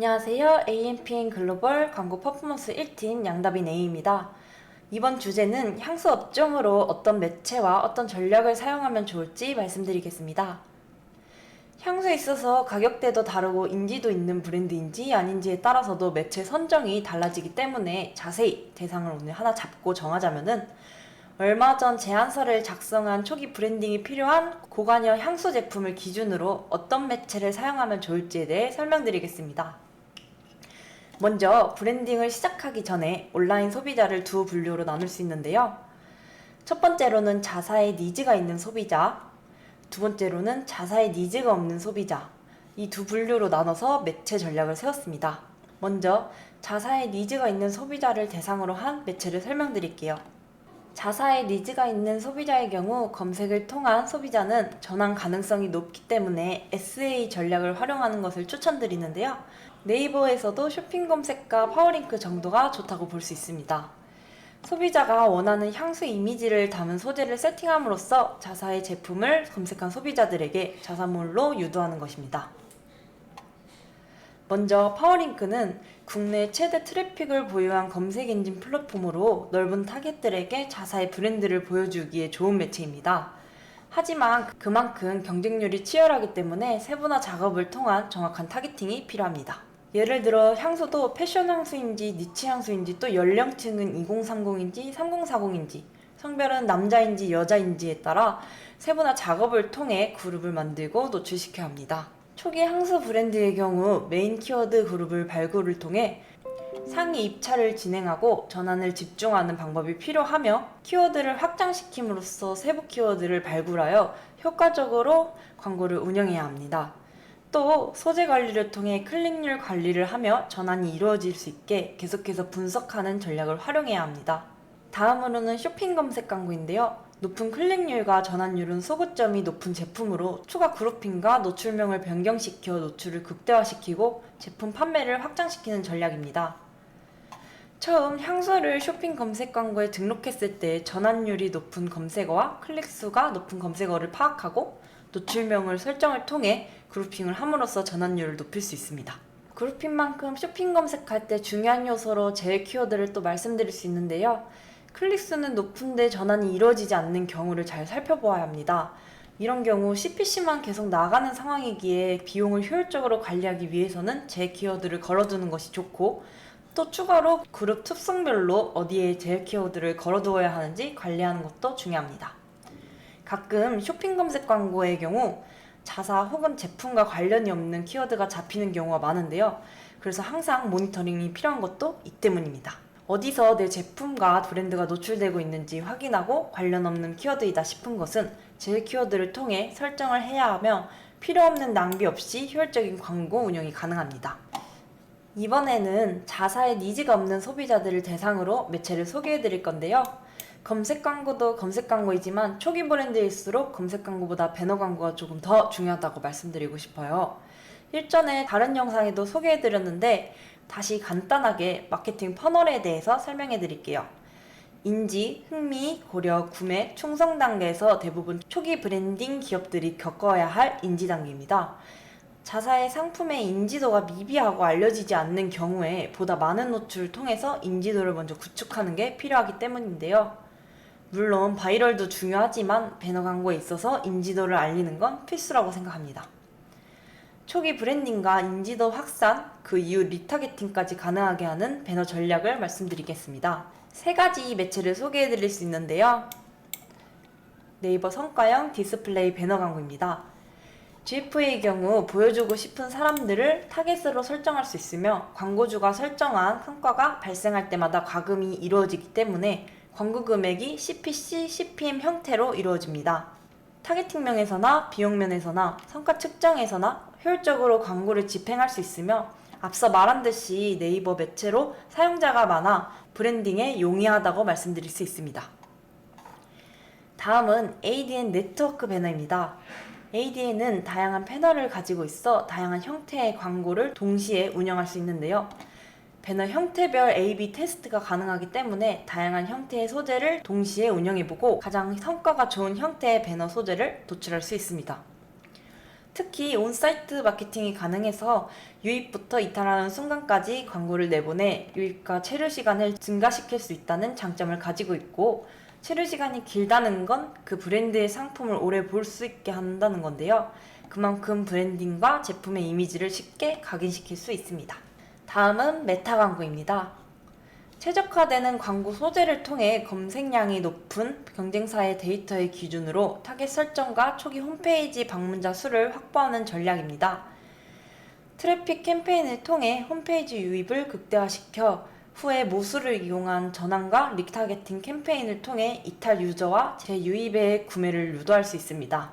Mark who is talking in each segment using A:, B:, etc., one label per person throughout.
A: 안녕하세요. AMPN 글로벌 광고 퍼포먼스 1팀 양다빈 A입니다. 이번 주제는 향수 업종으로 어떤 매체와 어떤 전략을 사용하면 좋을지 말씀드리겠습니다. 향수에 있어서 가격대도 다르고 인지도 있는 브랜드인지 아닌지에 따라서도 매체 선정이 달라지기 때문에 자세히 대상을 오늘 하나 잡고 정하자면은 얼마 전 제안서를 작성한 초기 브랜딩이 필요한 고관여 향수 제품을 기준으로 어떤 매체를 사용하면 좋을지에 대해 설명드리겠습니다. 먼저 브랜딩을 시작하기 전에 온라인 소비자를 두 분류로 나눌 수 있는데요. 첫 번째로는 자사의 니즈가 있는 소비자, 두 번째로는 자사의 니즈가 없는 소비자, 이 두 분류로 나눠서 매체 전략을 세웠습니다. 먼저 자사의 니즈가 있는 소비자를 대상으로 한 매체를 설명드릴게요. 자사의 니즈가 있는 소비자의 경우 검색을 통한 소비자는 전환 가능성이 높기 때문에 SA 전략을 활용하는 것을 추천드리는데요. 네이버에서도 쇼핑 검색과 파워링크 정도가 좋다고 볼 수 있습니다. 소비자가 원하는 향수 이미지를 담은 소재를 세팅함으로써 자사의 제품을 검색한 소비자들에게 자사몰로 유도하는 것입니다. 먼저 파워링크는 국내 최대 트래픽을 보유한 검색 엔진 플랫폼으로 넓은 타겟들에게 자사의 브랜드를 보여주기에 좋은 매체입니다. 하지만 그만큼 경쟁률이 치열하기 때문에 세분화 작업을 통한 정확한 타겟팅이 필요합니다. 예를 들어 향수도 패션 향수인지 니치 향수인지 또 연령층은 2030인지 3040인지 성별은 남자인지 여자인지에 따라 세분화 작업을 통해 그룹을 만들고 노출시켜야 합니다. 초기 향수 브랜드의 경우 메인 키워드 그룹을 발굴을 통해 상위 입찰을 진행하고 전환을 집중하는 방법이 필요하며 키워드를 확장시킴으로써 세부 키워드를 발굴하여 효과적으로 광고를 운영해야 합니다. 또 소재 관리를 통해 클릭률 관리를 하며 전환이 이루어질 수 있게 계속해서 분석하는 전략을 활용해야 합니다. 다음으로는 쇼핑 검색 광고인데요. 높은 클릭률과 전환율은 소구점이 높은 제품으로 추가 그룹핑과 노출명을 변경시켜 노출을 극대화시키고 제품 판매를 확장시키는 전략입니다. 처음 향수를 쇼핑 검색 광고에 등록했을 때 전환율이 높은 검색어와 클릭수가 높은 검색어를 파악하고 노출명을 설정을 통해 그룹핑을 함으로써 전환율을 높일 수 있습니다. 그룹핑만큼 쇼핑 검색할 때 중요한 요소로 제일 키워드를 또 말씀드릴 수 있는데요. 클릭수는 높은데 전환이 이루어지지 않는 경우를 잘 살펴보아야 합니다. 이런 경우 CPC만 계속 나가는 상황이기에 비용을 효율적으로 관리하기 위해서는 제 키워드를 걸어두는 것이 좋고 또 추가로 그룹 특성별로 어디에 제 키워드를 걸어두어야 하는지 관리하는 것도 중요합니다. 가끔 쇼핑 검색 광고의 경우 자사 혹은 제품과 관련이 없는 키워드가 잡히는 경우가 많은데요. 그래서 항상 모니터링이 필요한 것도 이 때문입니다. 어디서 내 제품과 브랜드가 노출되고 있는지 확인하고 관련 없는 키워드이다 싶은 것은 제 키워드를 통해 설정을 해야 하며 필요 없는 낭비 없이 효율적인 광고 운영이 가능합니다. 이번에는 자사의 니즈가 없는 소비자들을 대상으로 매체를 소개해 드릴 건데요. 검색 광고도 검색 광고이지만 초기 브랜드일수록 검색 광고보다 배너 광고가 조금 더 중요하다고 말씀드리고 싶어요. 일전에 다른 영상에도 소개해 드렸는데 다시 간단하게 마케팅 퍼널에 대해서 설명해 드릴게요. 인지, 흥미, 고려, 구매, 충성 단계에서 대부분 초기 브랜딩 기업들이 겪어야 할 인지 단계입니다. 자사의 상품의 인지도가 미비하고 알려지지 않는 경우에 보다 많은 노출을 통해서 인지도를 먼저 구축하는 게 필요하기 때문인데요. 물론 바이럴도 중요하지만 배너 광고에 있어서 인지도를 알리는 건 필수라고 생각합니다. 초기 브랜딩과 인지도 확산, 그 이후 리타게팅까지 가능하게 하는 배너 전략을 말씀드리겠습니다. 세 가지 매체를 소개해 드릴 수 있는데요. 네이버 성과형 디스플레이 배너 광고입니다. GF의 경우 보여주고 싶은 사람들을 타겟으로 설정할 수 있으며 광고주가 설정한 성과가 발생할 때마다 과금이 이루어지기 때문에 광고 금액이 CPC, CPM 형태로 이루어집니다. 타겟팅 면에서나 비용 면에서나 성과 측정에서나 효율적으로 광고를 집행할 수 있으며 앞서 말한 듯이 네이버 매체로 사용자가 많아 브랜딩에 용이하다고 말씀드릴 수 있습니다. 다음은 ADN 네트워크 배너입니다. ADN은 다양한 패널을 가지고 있어 다양한 형태의 광고를 동시에 운영할 수 있는데요. 배너 형태별 A/B 테스트가 가능하기 때문에 다양한 형태의 소재를 동시에 운영해보고 가장 성과가 좋은 형태의 배너 소재를 도출할 수 있습니다. 특히 온사이트 마케팅이 가능해서 유입부터 이탈하는 순간까지 광고를 내보내 유입과 체류 시간을 증가시킬 수 있다는 장점을 가지고 있고, 체류 시간이 길다는 건 그 브랜드의 상품을 오래 볼 수 있게 한다는 건데요. 그만큼 브랜딩과 제품의 이미지를 쉽게 각인시킬 수 있습니다. 다음은 메타 광고입니다. 최적화되는 광고 소재를 통해 검색량이 높은 경쟁사의 데이터의 기준으로 타겟 설정과 초기 홈페이지 방문자 수를 확보하는 전략입니다. 트래픽 캠페인을 통해 홈페이지 유입을 극대화시켜 후에 모수를 이용한 전환과 리타겟팅 캠페인을 통해 이탈 유저와 재유입의 구매를 유도할 수 있습니다.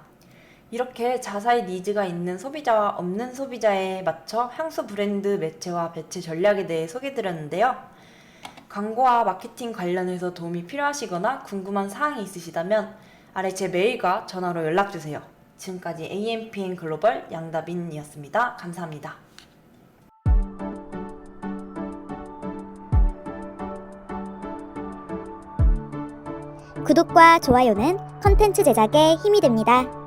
A: 이렇게 자사의 니즈가 있는 소비자와 없는 소비자에 맞춰 향수 브랜드 매체와 배치 전략에 대해 소개드렸는데요. 광고와 마케팅 관련해서 도움이 필요하시거나 궁금한 사항이 있으시다면 아래 제 메일과 전화로 연락주세요. 지금까지 AMPN 글로벌 양다빈이었습니다. 감사합니다.
B: 구독과 좋아요는 컨텐츠 제작에 힘이 됩니다.